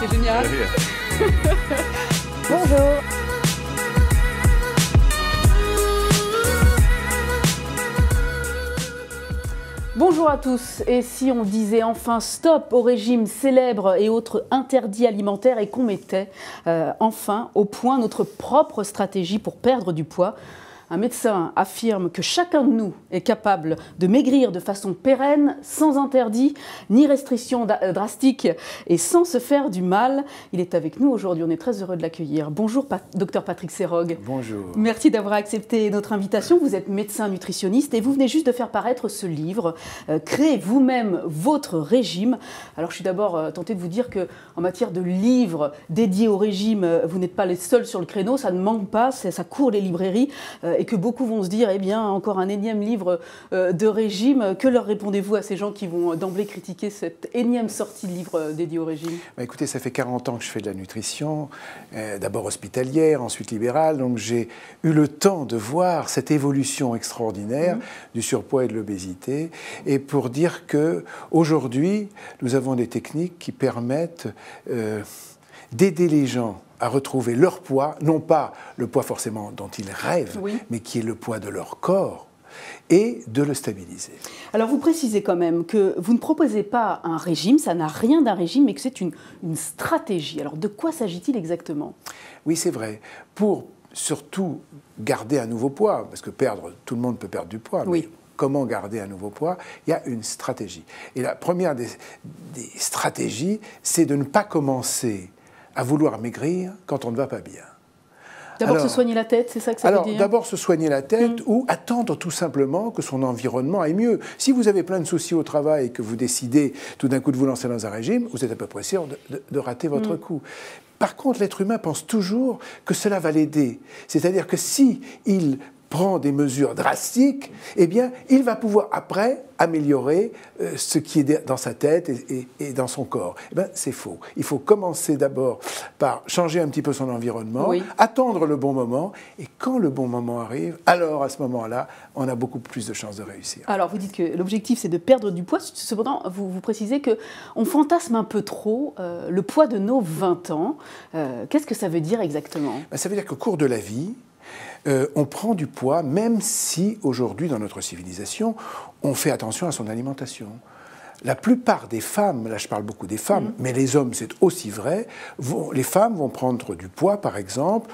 C'est génial. Bonjour. Bonjour à tous, et si on disait enfin stop au régime célèbre et autres interdits alimentaires et qu'on mettait enfin au point notre propre stratégie pour perdre du poids? Un médecin affirme que chacun de nous est capable de maigrir de façon pérenne, sans interdit, ni restriction drastique et sans se faire du mal. Il est avec nous aujourd'hui, on est très heureux de l'accueillir. Bonjour Dr Patrick Serrogue. Bonjour. Merci d'avoir accepté notre invitation. Vous êtes médecin nutritionniste et vous venez juste de faire paraître ce livre, Créez vous-même votre régime. Alors je suis d'abord tentée de vous dire qu'en matière de livres dédiés au régime, vous n'êtes pas les seuls sur le créneau, ça ne manque pas, ça court les librairies. Et que beaucoup vont se dire, eh bien, encore un énième livre de régime. Que leur répondez-vous à ces gens qui vont d'emblée critiquer cette énième sortie de livre dédié au régime? Écoutez, ça fait 40 ans que je fais de la nutrition, d'abord hospitalière, ensuite libérale, donc j'ai eu le temps de voir cette évolution extraordinaire du surpoids et de l'obésité, et pour dire qu'aujourd'hui, nous avons des techniques qui permettent d'aider les gens à retrouver leur poids, non pas le poids forcément dont ils rêvent, mais qui est le poids de leur corps, et de le stabiliser. Alors vous précisez quand même que vous ne proposez pas un régime, ça n'a rien d'un régime, mais que c'est une stratégie. Alors de quoi s'agit-il exactement? Oui, c'est vrai. Pour surtout garder un nouveau poids, parce que tout le monde peut perdre du poids, mais comment garder un nouveau poids? Il y a une stratégie. Et la première des stratégies, c'est de ne pas commencer à vouloir maigrir quand on ne va pas bien. D'abord se soigner la tête, c'est ça que ça veut dire? D'abord se soigner la tête ou attendre tout simplement que son environnement aille mieux. Si vous avez plein de soucis au travail et que vous décidez tout d'un coup de vous lancer dans un régime, vous êtes à peu près sûr de rater votre coup. Par contre, l'être humain pense toujours que cela va l'aider. C'est-à-dire que si il prend des mesures drastiques, eh bien, il va pouvoir après améliorer ce qui est dans sa tête et dans son corps. Eh bien, c'est faux. Il faut commencer d'abord par changer un petit peu son environnement, attendre le bon moment, et quand le bon moment arrive, alors à ce moment-là, on a beaucoup plus de chances de réussir. Alors, vous dites que l'objectif, c'est de perdre du poids. Cependant, vous précisez qu'on fantasme un peu trop le poids de nos 20 ans. Qu'est-ce que ça veut dire exactement? Ça veut dire qu'au cours de la vie, on prend du poids, même si aujourd'hui, dans notre civilisation, on fait attention à son alimentation. La plupart des femmes, là je parle beaucoup des femmes, mais les hommes c'est aussi vrai, les femmes vont prendre du poids par exemple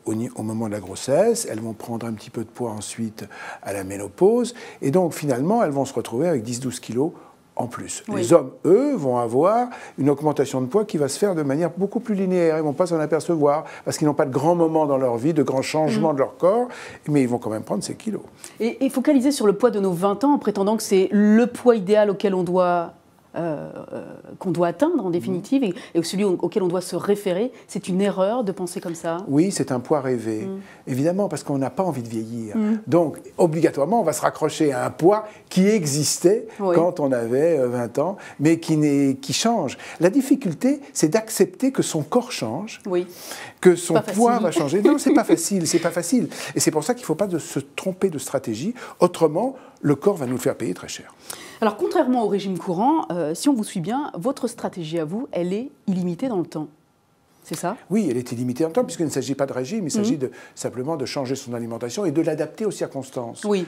au moment de la grossesse, elles vont prendre un petit peu de poids ensuite à la ménopause, et donc finalement elles vont se retrouver avec 10-12 kilos en plus. Les hommes, eux, vont avoir une augmentation de poids qui va se faire de manière beaucoup plus linéaire. Ils ne vont pas s'en apercevoir parce qu'ils n'ont pas de grands moments dans leur vie, de grands changements de leur corps, mais ils vont quand même prendre ces kilos. Et focaliser sur le poids de nos 20 ans en prétendant que c'est le poids idéal auquel on doit atteindre en définitive et celui auquel on doit se référer, c'est une erreur de penser comme ça? Oui, c'est un poids rêvé, évidemment, parce qu'on n'a pas envie de vieillir. Donc, obligatoirement, on va se raccrocher à un poids qui existait quand on avait 20 ans, mais qui change. La difficulté, c'est d'accepter que son corps change, que son poids va changer. Non, c'est pas facile, c'est pas facile. Et c'est pour ça qu'il ne faut pas se tromper de stratégie, autrement, le corps va nous le faire payer très cher. Alors, contrairement au régime courant, si on vous suit bien, votre stratégie à vous, elle est illimitée dans le temps. C'est ça? Oui, elle est illimitée dans le temps, puisqu'il ne s'agit pas de régime, il s'agit simplement de changer son alimentation et de l'adapter aux circonstances. Oui.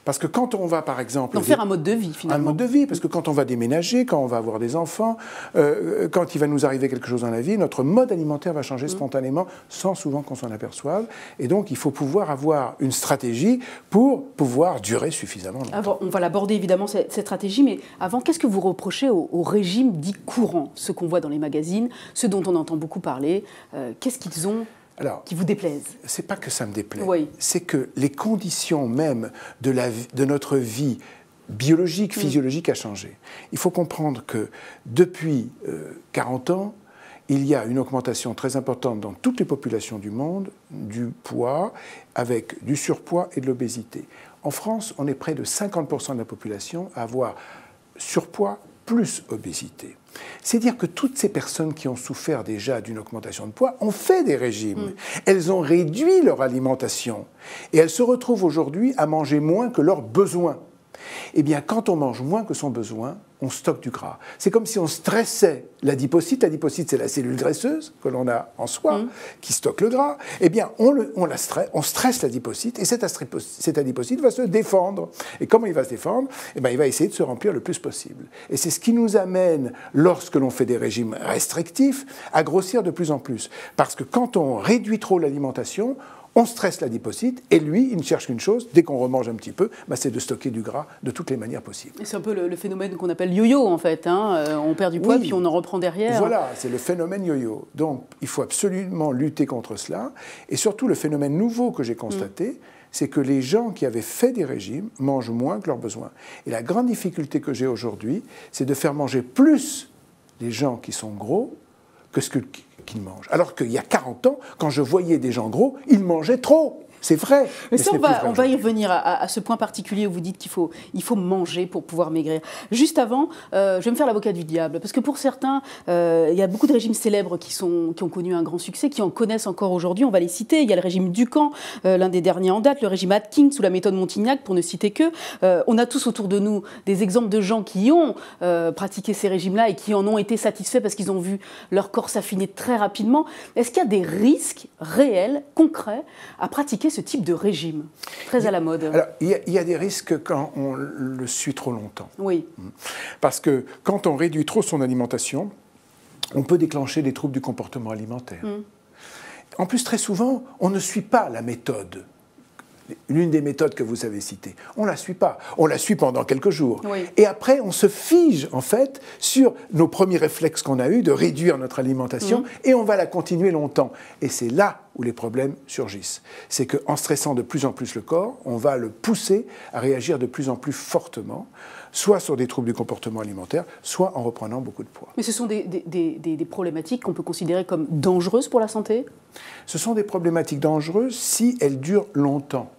Parce que quand on va, par exemple... d'en faire un mode de vie, finalement. Un mode de vie, parce que quand on va déménager, quand on va avoir des enfants, quand il va nous arriver quelque chose dans la vie, notre mode alimentaire va changer spontanément, sans souvent qu'on s'en aperçoive. Et donc, il faut pouvoir avoir une stratégie pour pouvoir durer suffisamment longtemps. Alors, on va l'aborder, évidemment, cette stratégie, mais avant, qu'est-ce que vous reprochez au régime dit courant, ceux qu'on voit dans les magazines, ceux dont on entend beaucoup parler? Qu'est-ce qu'ils ont qui vous déplaisent? C'est pas que ça me déplaît, c'est que les conditions même de notre vie biologique, physiologique a changé. Il faut comprendre que depuis 40 ans, il y a une augmentation très importante dans toutes les populations du monde du poids, avec du surpoids et de l'obésité. En France, on est près de 50% de la population à avoir surpoids plus obésité. C'est dire que toutes ces personnes qui ont souffert déjà d'une augmentation de poids ont fait des régimes. Elles ont réduit leur alimentation et elles se retrouvent aujourd'hui à manger moins que leurs besoins. Eh bien, quand on mange moins que son besoin, on stocke du gras. C'est comme si on stressait l'adipocyte. L'adipocyte, c'est la cellule graisseuse que l'on a en soi, qui stocke le gras. Eh bien, on stresse l'adipocyte, et cet adipocyte va se défendre. Et comment il va se défendre? Eh bien, il va essayer de se remplir le plus possible. Et c'est ce qui nous amène, lorsque l'on fait des régimes restrictifs, à grossir de plus en plus. Parce que quand on réduit trop l'alimentation, on stresse l'adipocyte, et lui, il ne cherche qu'une chose, dès qu'on remange un petit peu, c'est de stocker du gras de toutes les manières possibles. C'est un peu le phénomène qu'on appelle yo-yo, en fait. On perd du poids, puis on en reprend derrière. Voilà, c'est le phénomène yo-yo. Donc, il faut absolument lutter contre cela. Et surtout, le phénomène nouveau que j'ai constaté, c'est que les gens qui avaient fait des régimes mangent moins que leurs besoins. Et la grande difficulté que j'ai aujourd'hui, c'est de faire manger plus les gens qui sont gros que ce qu'ils mangent. Alors qu'il y a 40 ans, quand je voyais des gens gros, ils mangeaient trop. C'est vrai. Mais ça, on va y revenir à ce point particulier où vous dites qu'il faut manger pour pouvoir maigrir. Juste avant, je vais me faire l'avocat du diable, parce que pour certains, il y a beaucoup de régimes célèbres qui ont connu un grand succès, qui en connaissent encore aujourd'hui. On va les citer. Il y a le régime Dukan, l'un des derniers en date, le régime Atkins ou la méthode Montignac, pour ne citer que. On a tous autour de nous des exemples de gens qui ont pratiqué ces régimes-là et qui en ont été satisfaits parce qu'ils ont vu leur corps s'affiner très rapidement. Est-ce qu'il y a des risques réels, concrets, à pratiquer ce type de régime, très à la mode? Alors, il y a des risques quand on le suit trop longtemps. Oui. Parce que quand on réduit trop son alimentation, on peut déclencher des troubles du comportement alimentaire. En plus, très souvent, on ne suit pas la méthode. L'une des méthodes que vous avez citées. On ne la suit pas. On la suit pendant quelques jours. Oui. Et après, on se fige, en fait, sur nos premiers réflexes qu'on a eus de réduire notre alimentation, et on va la continuer longtemps. Et c'est là où les problèmes surgissent. C'est qu'en stressant de plus en plus le corps, on va le pousser à réagir de plus en plus fortement, soit sur des troubles du comportement alimentaire, soit en reprenant beaucoup de poids. Mais ce sont des problématiques qu'on peut considérer comme dangereuses pour la santé? Ce sont des problématiques dangereuses si elles durent longtemps.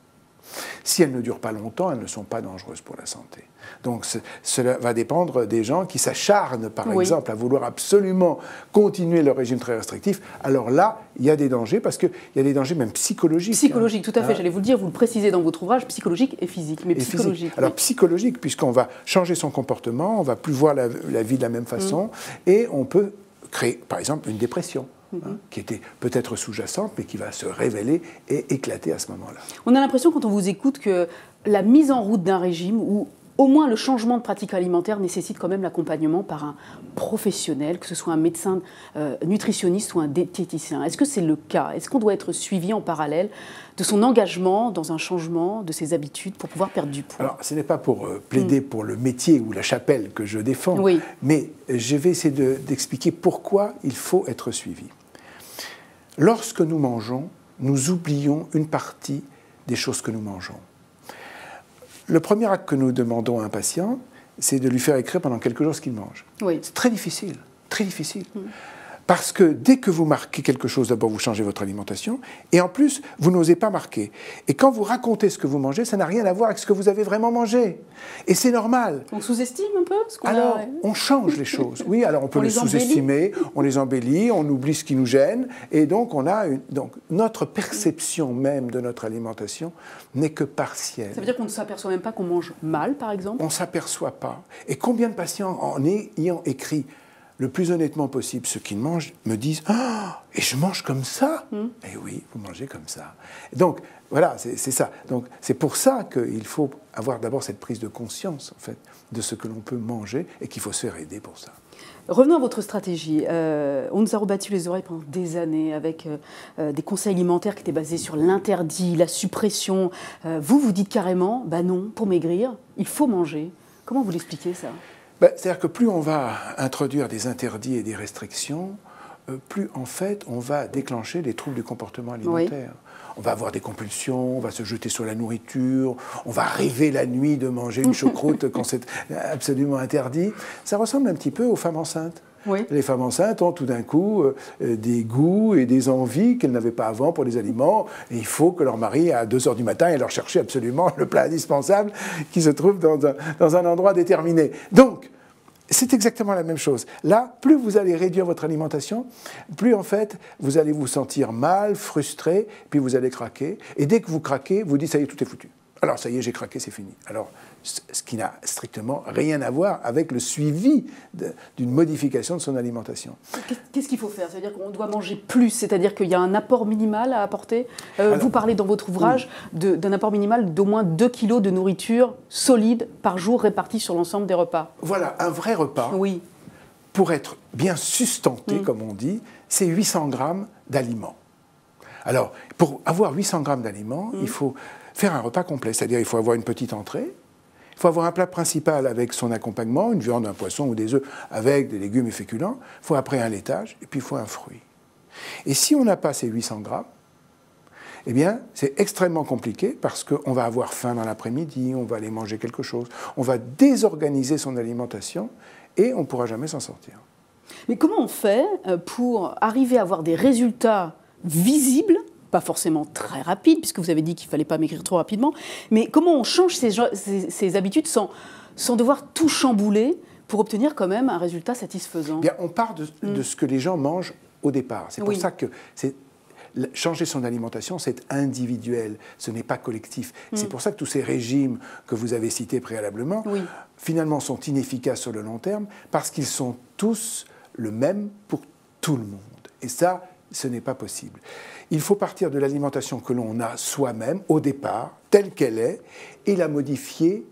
Si elles ne durent pas longtemps, elles ne sont pas dangereuses pour la santé. Donc cela va dépendre des gens qui s'acharnent, par exemple, à vouloir absolument continuer leur régime très restrictif. Alors là, il y a des dangers, parce qu'il y a des dangers même psychologiques. Psychologiques, tout à fait. J'allais vous le dire, vous le précisez dans votre ouvrage, psychologique et physique. Mais psychologique. Alors psychologique, puisqu'on va changer son comportement, on ne va plus voir la vie de la même façon, et on peut créer, par exemple, une dépression. Qui était peut-être sous-jacente, mais qui va se révéler et éclater à ce moment-là. On a l'impression, quand on vous écoute, que la mise en route d'un régime, ou au moins le changement de pratique alimentaire, nécessite quand même l'accompagnement par un professionnel, que ce soit un médecin nutritionniste ou un diététicien. Est-ce que c'est le cas? Est-ce qu'on doit être suivi en parallèle de son engagement dans un changement de ses habitudes pour pouvoir perdre du poids? Alors, ce n'est pas pour plaider pour le métier ou la chapelle que je défends, mais je vais essayer d'expliquer pourquoi il faut être suivi. Lorsque nous mangeons, nous oublions une partie des choses que nous mangeons. Le premier acte que nous demandons à un patient, c'est de lui faire écrire pendant quelques jours ce qu'il mange. C'est très difficile, très difficile. Parce que dès que vous marquez quelque chose, d'abord vous changez votre alimentation, et en plus, vous n'osez pas marquer. Et quand vous racontez ce que vous mangez, ça n'a rien à voir avec ce que vous avez vraiment mangé. Et c'est normal. On sous-estime un peu ce qu'on Alors, on change les choses. Oui, alors on peut les sous-estimer, on les embellit, on oublie ce qui nous gêne, et donc donc notre perception même de notre alimentation n'est que partielle. Ça veut dire qu'on ne s'aperçoit même pas qu'on mange mal, par exemple? On ne s'aperçoit pas. Et combien de patients, en ayant écrit le plus honnêtement possible ce qu'ils mangent, me disent « Ah, et je mange comme ça !» Eh oui, vous mangez comme ça. Donc, voilà, c'est ça. Donc, c'est pour ça qu'il faut avoir d'abord cette prise de conscience, en fait, de ce que l'on peut manger et qu'il faut se faire aider pour ça. Revenons à votre stratégie. On nous a rebattu les oreilles pendant des années avec des conseils alimentaires qui étaient basés sur l'interdit, la suppression. Vous dites carrément, non, pour maigrir, il faut manger. Comment vous l'expliquez, ça ? C'est-à-dire que plus on va introduire des interdits et des restrictions, plus en fait on va déclencher des troubles du comportement alimentaire. On va avoir des compulsions, on va se jeter sur la nourriture, on va rêver la nuit de manger une choucroute quand c'est absolument interdit. Ça ressemble un petit peu aux femmes enceintes. Les femmes enceintes ont tout d'un coup des goûts et des envies qu'elles n'avaient pas avant pour les aliments. Et il faut que leur mari, à 2h du matin, aille leur chercher absolument le plat indispensable qui se trouve dans un endroit déterminé. Donc, c'est exactement la même chose. Là, plus vous allez réduire votre alimentation, plus en fait, vous allez vous sentir mal, frustré, puis vous allez craquer. Et dès que vous craquez, vous dites, ça y est, tout est foutu. Alors ça y est, j'ai craqué, c'est fini. Alors, ce qui n'a strictement rien à voir avec le suivi d'une modification de son alimentation. Qu'est-ce qu'il faut faire? C'est-à-dire qu'on doit manger plus, c'est-à-dire qu'il y a un apport minimal à apporter. Vous parlez dans votre ouvrage d'un apport minimal d'au moins 2 kilos de nourriture solide par jour répartie sur l'ensemble des repas. Voilà, un vrai repas, pour être bien sustenté, comme on dit, c'est 800 grammes d'aliments. Alors, pour avoir 800 grammes d'aliments, il faut faire un repas complet, c'est-à-dire il faut avoir une petite entrée, il faut avoir un plat principal avec son accompagnement, une viande, un poisson ou des œufs avec des légumes et féculents, il faut après un laitage et puis il faut un fruit. Et si on n'a pas ces 800 grammes, eh bien, c'est extrêmement compliqué parce qu'on va avoir faim dans l'après-midi, on va aller manger quelque chose, on va désorganiser son alimentation et on ne pourra jamais s'en sortir. Mais comment on fait pour arriver à avoir des résultats visibles, pas forcément très rapides, puisque vous avez dit qu'il ne fallait pas maigrir trop rapidement, mais comment on change ses habitudes sans devoir tout chambouler pour obtenir quand même un résultat satisfaisant? Bien, on part de ce que les gens mangent au départ. C'est pour ça que changer son alimentation, c'est individuel, ce n'est pas collectif. C'est pour ça que tous ces régimes que vous avez cités préalablement, finalement, sont inefficaces sur le long terme, parce qu'ils sont tous le même pour tout le monde. Et ça, ce n'est pas possible. Il faut partir de l'alimentation que l'on a soi-même, au départ, telle qu'elle est, et la modifier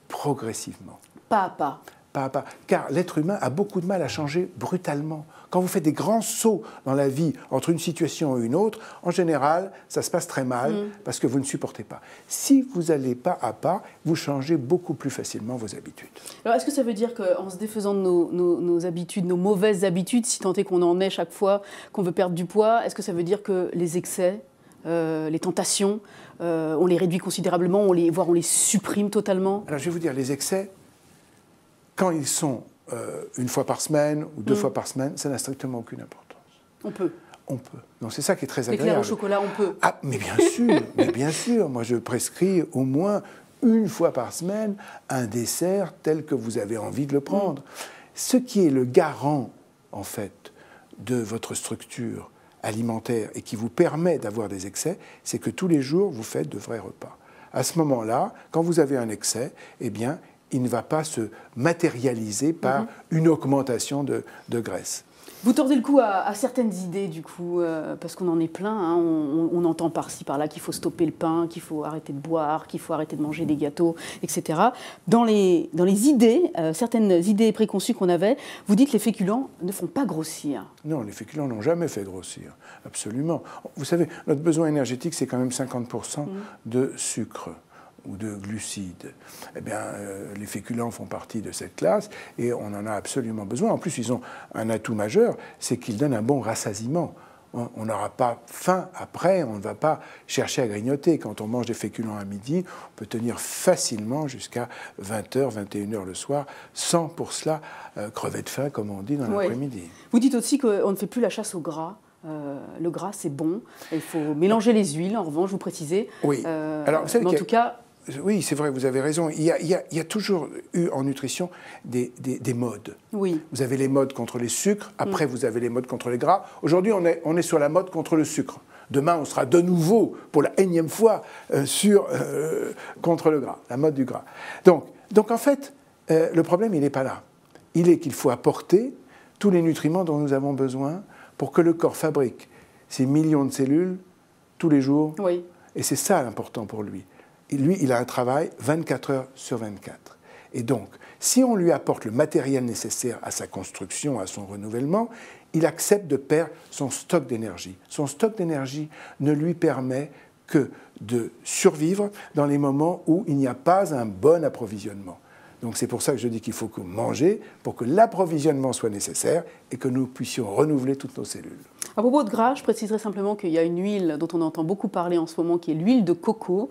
progressivement. Pas à pas. Pas à pas. Car l'être humain a beaucoup de mal à changer brutalement. Quand vous faites des grands sauts dans la vie entre une situation et une autre, en général, ça se passe très mal parce que vous ne supportez pas. Si vous allez pas à pas, vous changez beaucoup plus facilement vos habitudes. Alors, est-ce que ça veut dire qu'en se défaisant de nos habitudes, nos mauvaises habitudes, si tant est qu'on en est chaque fois qu'on veut perdre du poids, est-ce que ça veut dire que les excès, les tentations, on les réduit considérablement, voire on les supprime totalement? Alors, je vais vous dire, les excès, quand ils sont une fois par semaine ou 2 fois par semaine, ça n'a strictement aucune importance. On peut. On peut. Donc c'est ça qui est très agréable. L'éclair au chocolat, on peut. Ah, mais bien sûr. Moi, je prescris au moins une fois par semaine un dessert tel que vous avez envie de le prendre. Ce qui est le garant, en fait, de votre structure alimentaire et qui vous permet d'avoir des excès, c'est que tous les jours, vous faites de vrais repas. À ce moment-là, quand vous avez un excès, eh bien, il ne va pas se matérialiser par une augmentation de graisse. Vous tordez le cou à certaines idées, du coup, parce qu'on en est plein. Hein. On entend par-ci, par-là qu'il faut stopper le pain, qu'il faut arrêter de boire, qu'il faut arrêter de manger des gâteaux, etc. Dans les idées, certaines idées préconçues qu'on avait, vous dites que les féculents ne font pas grossir. Non, les féculents n'ont jamais fait grossir, absolument. Vous savez, notre besoin énergétique, c'est quand même 50% de sucre ou de glucides. Eh bien, les féculents font partie de cette classe et on en a absolument besoin. En plus, ils ont un atout majeur, c'est qu'ils donnent un bon rassasiement. On n'aura pas faim après, on ne va pas chercher à grignoter. Quand on mange des féculents à midi, on peut tenir facilement jusqu'à 20h, 21h le soir, sans pour cela crever de faim, comme on dit dans l'après-midi. Vous dites aussi qu'on ne fait plus la chasse au gras. Le gras, c'est bon. Il faut mélanger les huiles, en revanche, vous précisez. Oui. Alors, mais en tout cas... Oui, c'est vrai, vous avez raison. Il y a toujours eu en nutrition des modes. Oui. Vous avez les modes contre les sucres, après vous avez les modes contre les gras. Aujourd'hui, on est sur la mode contre le sucre. Demain, on sera de nouveau, pour la énième fois, contre le gras, la mode du gras. Donc en fait, le problème, il n'est pas là. Il est qu'il faut apporter tous les nutriments dont nous avons besoin pour que le corps fabrique ces millions de cellules tous les jours. Oui. Et c'est ça l'important pour lui. Lui, il a un travail 24 heures sur 24. Et donc, si on lui apporte le matériel nécessaire à sa construction, à son renouvellement, il accepte de perdre son stock d'énergie. Son stock d'énergie ne lui permet que de survivre dans les moments où il n'y a pas un bon approvisionnement. Donc c'est pour ça que je dis qu'il faut manger pour que l'approvisionnement soit nécessaire et que nous puissions renouveler toutes nos cellules. À propos de gras, je préciserai simplement qu'il y a une huile dont on entend beaucoup parler en ce moment, qui est l'huile de coco,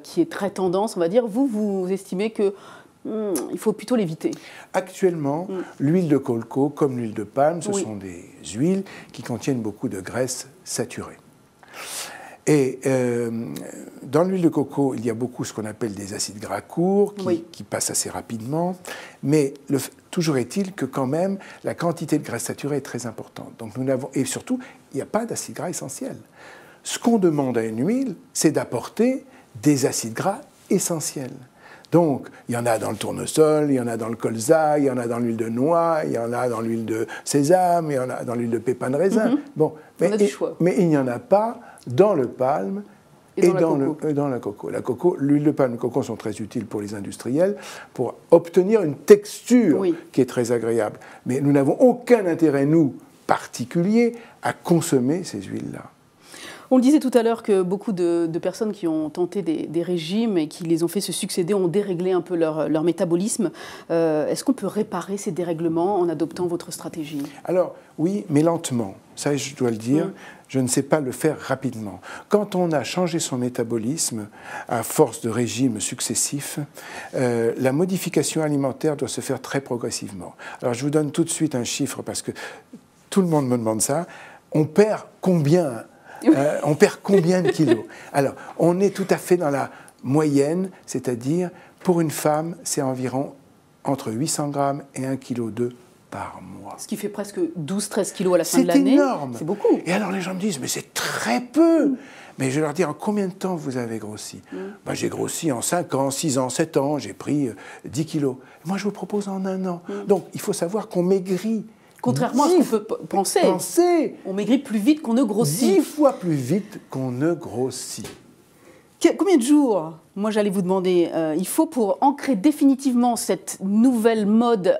qui est très tendance, on va dire. Vous estimez que il faut plutôt l'éviter? Actuellement, l'huile de coco, comme l'huile de palme, ce sont des huiles qui contiennent beaucoup de graisses saturées. Et dans l'huile de coco, il y a beaucoup ce qu'on appelle des acides gras courts qui passent assez rapidement. Mais toujours est-il que quand même, la quantité de graisse saturée est très importante. Donc et surtout, il n'y a pas d'acide gras essentiel. Ce qu'on demande à une huile, c'est d'apporter des acides gras essentiels. Donc, il y en a dans le tournesol, il y en a dans le colza, il y en a dans l'huile de noix, il y en a dans l'huile de sésame, il y en a dans l'huile de pépins de raisin. Bon, mais il n'y en a pas dans le palme et dans le coco. L'huile de palme et le coco sont très utiles pour les industriels pour obtenir une texture qui est très agréable. Mais nous n'avons aucun intérêt, nous, particulier, à consommer ces huiles-là. On le disait tout à l'heure que beaucoup de personnes qui ont tenté des régimes et qui les ont fait se succéder ont déréglé un peu leur métabolisme. Est-ce qu'on peut réparer ces dérèglements en adoptant votre stratégie? Alors, oui, mais lentement. Ça, je dois le dire, je ne sais pas le faire rapidement. Quand on a changé son métabolisme à force de régimes successifs, la modification alimentaire doit se faire très progressivement. Alors, je vous donne tout de suite un chiffre parce que tout le monde me demande ça. On perd combien de kilos? Alors, on est tout à fait dans la moyenne, c'est-à-dire, pour une femme, c'est environ entre 800 grammes et 1,2 kg par mois. Ce qui fait presque 12-13 kilos à la fin de l'année. C'est énorme. C'est beaucoup. Et alors, les gens me disent, mais c'est très peu. Mais je vais leur dire, en combien de temps vous avez grossi? J'ai grossi en 5 ans, 6 ans, 7 ans, j'ai pris 10 kilos. Moi, je vous propose en 1 an. Donc, il faut savoir qu'on maigrit. Contrairement à ce qu'on peut penser, on maigrit plus vite qu'on ne grossit. 10 fois plus vite qu'on ne grossit. Combien de jours, moi j'allais vous demander, il faut pour ancrer définitivement cette nouvelle mode,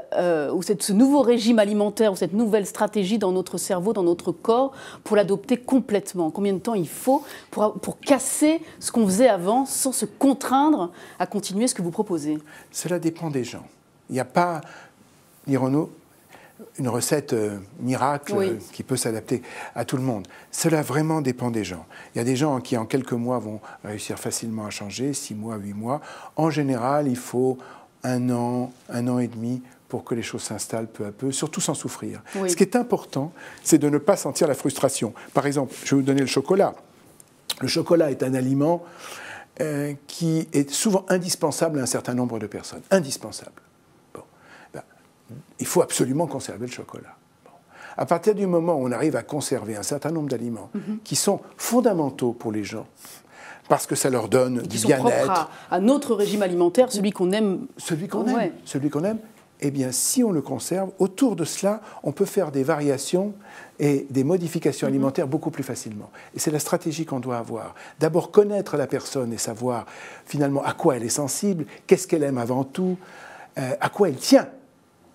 ou ce nouveau régime alimentaire, ou cette nouvelle stratégie dans notre cerveau, dans notre corps, pour l'adopter complètement? Combien de temps il faut pour casser ce qu'on faisait avant sans se contraindre à continuer ce que vous proposez? Cela dépend des gens. Il n'y a pas, dirons-nous, une recette miracle qui peut s'adapter à tout le monde. Cela vraiment dépend des gens. Il y a des gens qui, en quelques mois, vont réussir facilement à changer, 6 mois, 8 mois. En général, il faut 1 an et demi pour que les choses s'installent peu à peu, surtout sans souffrir. Ce qui est important, c'est de ne pas sentir la frustration. Par exemple, je vais vous donner le chocolat. Le chocolat est un aliment qui est souvent indispensable à un certain nombre de personnes. Indispensable. Il faut absolument conserver le chocolat. À partir du moment où on arrive à conserver un certain nombre d'aliments qui sont fondamentaux pour les gens, parce que ça leur donne du bien-être. Propres à notre régime alimentaire, celui qu'on aime. Celui qu'on aime. Eh bien, si on le conserve, autour de cela, on peut faire des variations et des modifications alimentaires beaucoup plus facilement. Et c'est la stratégie qu'on doit avoir. D'abord, connaître la personne et savoir finalement à quoi elle est sensible, qu'est-ce qu'elle aime avant tout, à quoi elle tient.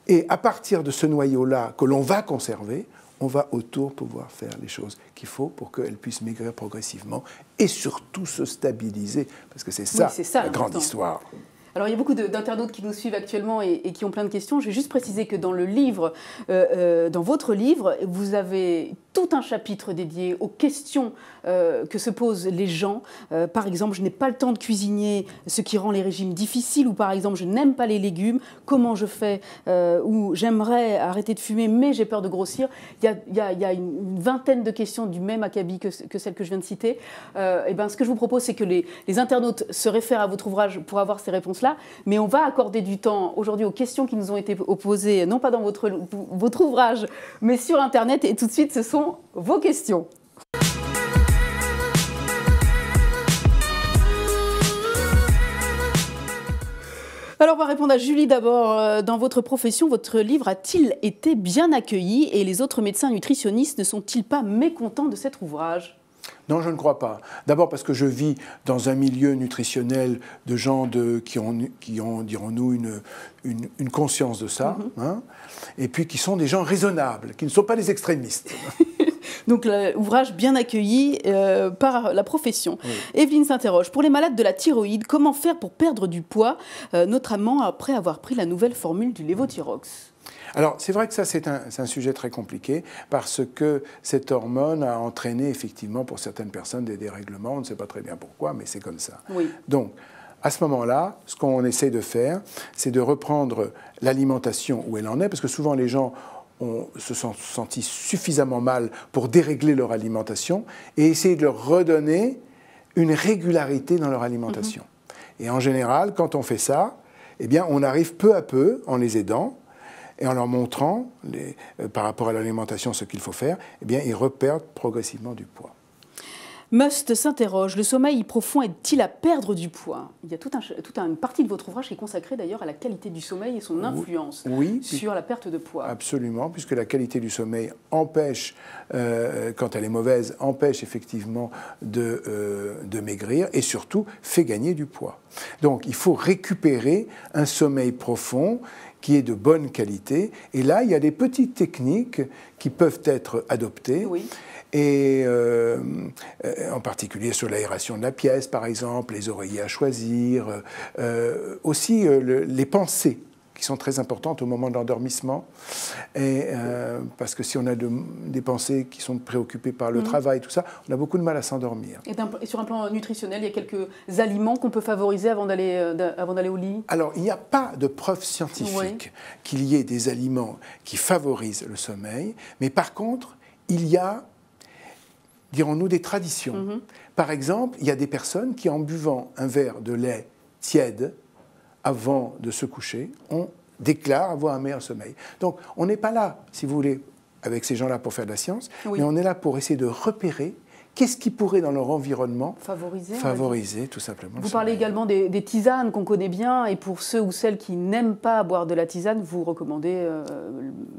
Et à partir de ce noyau-là que l'on va conserver, on va autour pouvoir faire les choses qu'il faut pour qu'elle puisse maigrir progressivement et surtout se stabiliser, parce que c'est ça la grande histoire. Alors, il y a beaucoup d'internautes qui nous suivent actuellement et qui ont plein de questions. Je vais juste préciser que dans le livre, dans votre livre, vous avez tout un chapitre dédié aux questions que se posent les gens. Par exemple, je n'ai pas le temps de cuisiner, ce qui rend les régimes difficiles. Ou par exemple, je n'aime pas les légumes, comment je fais? Ou j'aimerais arrêter de fumer, mais j'ai peur de grossir. Il y a une vingtaine de questions du même acabit que celle que je viens de citer. Et ben, ce que je vous propose, c'est que les internautes se réfèrent à votre ouvrage pour avoir ces réponses-là. Mais on va accorder du temps aujourd'hui aux questions qui nous ont été posées, non pas dans votre ouvrage, mais sur Internet. Et tout de suite, ce sont vos questions. Alors, on va répondre à Julie d'abord. Dans votre profession, votre livre a-t-il été bien accueilli et les autres médecins nutritionnistes ne sont-ils pas mécontents de cet ouvrage ? Non, je ne crois pas. D'abord parce que je vis dans un milieu nutritionnel de gens qui ont dirons-nous, une conscience de ça, et puis qui sont des gens raisonnables, qui ne sont pas des extrémistes. Donc l'ouvrage bien accueilli par la profession. Oui. Evelyne s'interroge, pour les malades de la thyroïde, comment faire pour perdre du poids, notamment après avoir pris la nouvelle formule du Levothyrox ? Alors, c'est vrai que ça, c'est un sujet très compliqué parce que cette hormone a entraîné effectivement pour certaines personnes des dérèglements. On ne sait pas très bien pourquoi, mais c'est comme ça. Oui. Donc, à ce moment-là, ce qu'on essaie de faire, c'est de reprendre l'alimentation où elle en est, parce que souvent les gens se sont sentis suffisamment mal pour dérégler leur alimentation et essayer de leur redonner une régularité dans leur alimentation. Et en général, quand on fait ça, eh bien, on arrive peu à peu, en les aidant, et en leur montrant, par rapport à l'alimentation, ce qu'il faut faire, eh bien, ils repèrent progressivement du poids. Must s'interroge, le sommeil profond aide-t-il à perdre du poids? Il y a toute une partie de votre ouvrage qui est consacrée d'ailleurs à la qualité du sommeil et son influence sur la perte de poids. Absolument, puisque la qualité du sommeil empêche, quand elle est mauvaise, empêche effectivement de maigrir et surtout fait gagner du poids. Donc il faut récupérer un sommeil profond qui est de bonne qualité. Et là, il y a des petites techniques qui peuvent être adoptées. Oui. Et en particulier sur l'aération de la pièce, par exemple, les oreillers à choisir, aussi les pensées qui sont très importantes au moment de l'endormissement, parce que si on a des pensées qui sont préoccupées par le travail, tout ça, on a beaucoup de mal à s'endormir. Et sur un plan nutritionnel, il y a quelques aliments qu'on peut favoriser avant d'aller au lit? Alors, il n'y a pas de preuve scientifique qu'il y ait des aliments qui favorisent le sommeil, mais par contre, il y a, dirons-nous, des traditions. Par exemple, il y a des personnes qui, en buvant un verre de lait tiède avant de se coucher, on déclare avoir un meilleur sommeil. Donc, on n'est pas là, si vous voulez, avec ces gens-là pour faire de la science, mais on est là pour essayer de repérer qu'est-ce qui pourrait, dans leur environnement, favoriser tout simplement. Vous parlez également des tisanes qu'on connaît bien, et pour ceux ou celles qui n'aiment pas boire de la tisane, vous recommandez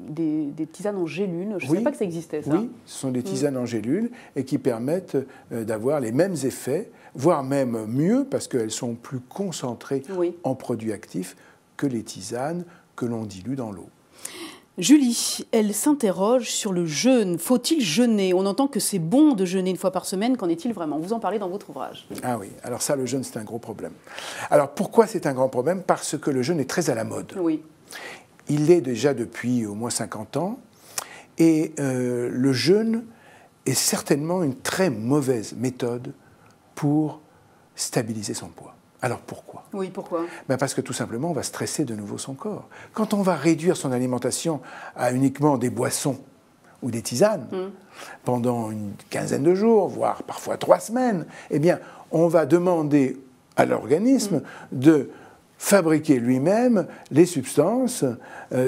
des tisanes en gélules. Je ne savais pas que ça existait, ça. Oui, ce sont des tisanes en gélules et qui permettent d'avoir les mêmes effets, voire même mieux, parce qu'elles sont plus concentrées en produits actifs que les tisanes que l'on dilue dans l'eau. Julie, elle s'interroge sur le jeûne. Faut-il jeûner? On entend que c'est bon de jeûner une fois par semaine. Qu'en est-il vraiment? Vous en parlez dans votre ouvrage. Ah oui, alors ça, le jeûne, c'est un gros problème. Alors pourquoi c'est un grand problème? Parce que le jeûne est très à la mode. Oui. Il l'est déjà depuis au moins 50 ans. Et le jeûne est certainement une très mauvaise méthode pour stabiliser son poids. Alors pourquoi? Oui, pourquoi? Parce que tout simplement, on va stresser de nouveau son corps. Quand on va réduire son alimentation à uniquement des boissons ou des tisanes pendant une quinzaine de jours, voire parfois 3 semaines, eh bien, on va demander à l'organisme de fabriquer lui-même les substances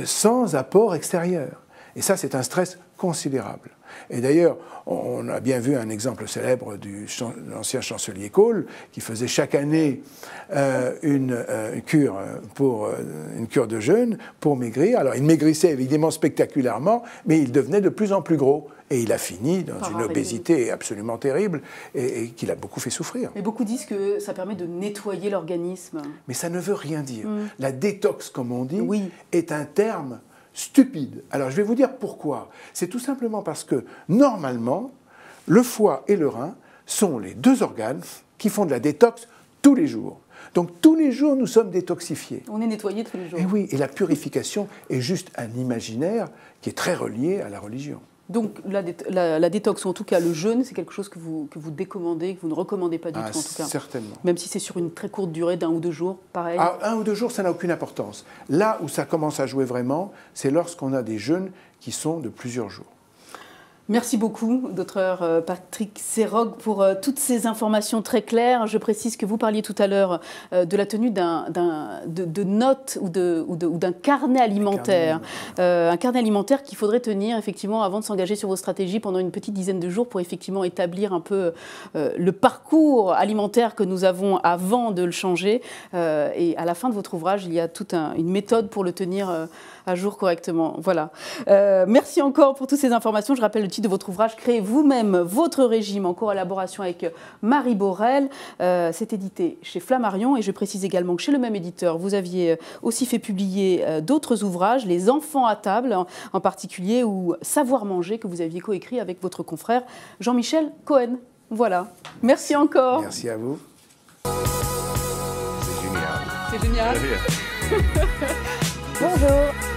sans apport extérieur. Et ça, c'est un stress considérable. Et d'ailleurs, on a bien vu un exemple célèbre de l'ancien chancelier Kohl, qui faisait chaque année une cure de jeûne pour maigrir. Alors, il maigrissait évidemment spectaculairement, mais il devenait de plus en plus gros. Et il a fini dans une obésité absolument terrible et qui l'a beaucoup fait souffrir. Mais beaucoup disent que ça permet de nettoyer l'organisme. Mais ça ne veut rien dire. La détox, comme on dit, est un terme stupide. Alors, je vais vous dire pourquoi. C'est tout simplement parce que, normalement, le foie et le rein sont les 2 organes qui font de la détox tous les jours. Donc, tous les jours, nous sommes détoxifiés. On est nettoyé tous les jours. Et oui, et la purification est juste un imaginaire qui est très relié à la religion. Donc, la détox, ou en tout cas le jeûne, c'est quelque chose que vous décommandez, que vous ne recommandez pas du tout, en tout cas. Certainement. Même si c'est sur une très courte durée d'1 ou 2 jours, pareil. 1 ou 2 jours, ça n'a aucune importance. Là où ça commence à jouer vraiment, c'est lorsqu'on a des jeûnes qui sont de plusieurs jours. Merci beaucoup, docteur Patrick Serrogue, pour toutes ces informations très claires. Je précise que vous parliez tout à l'heure de la tenue de notes ou d'un carnet alimentaire. Un carnet alimentaire qu'il faudrait tenir effectivement avant de s'engager sur vos stratégies pendant une petite dizaine de jours pour effectivement établir un peu le parcours alimentaire que nous avons avant de le changer. Et à la fin de votre ouvrage, il y a toute une méthode pour le tenir à jour correctement. Voilà. Merci encore pour toutes ces informations. Je rappelle le titre de votre ouvrage, Créez vous-même votre régime, en collaboration avec Marie Borel. C'est édité chez Flammarion, et je précise également que chez le même éditeur, vous aviez aussi fait publier d'autres ouvrages, Les enfants à table en particulier, ou Savoir manger, que vous aviez coécrit avec votre confrère Jean-Michel Cohen. Voilà. Merci encore. Merci à vous. C'est génial. C'est génial. Bonjour.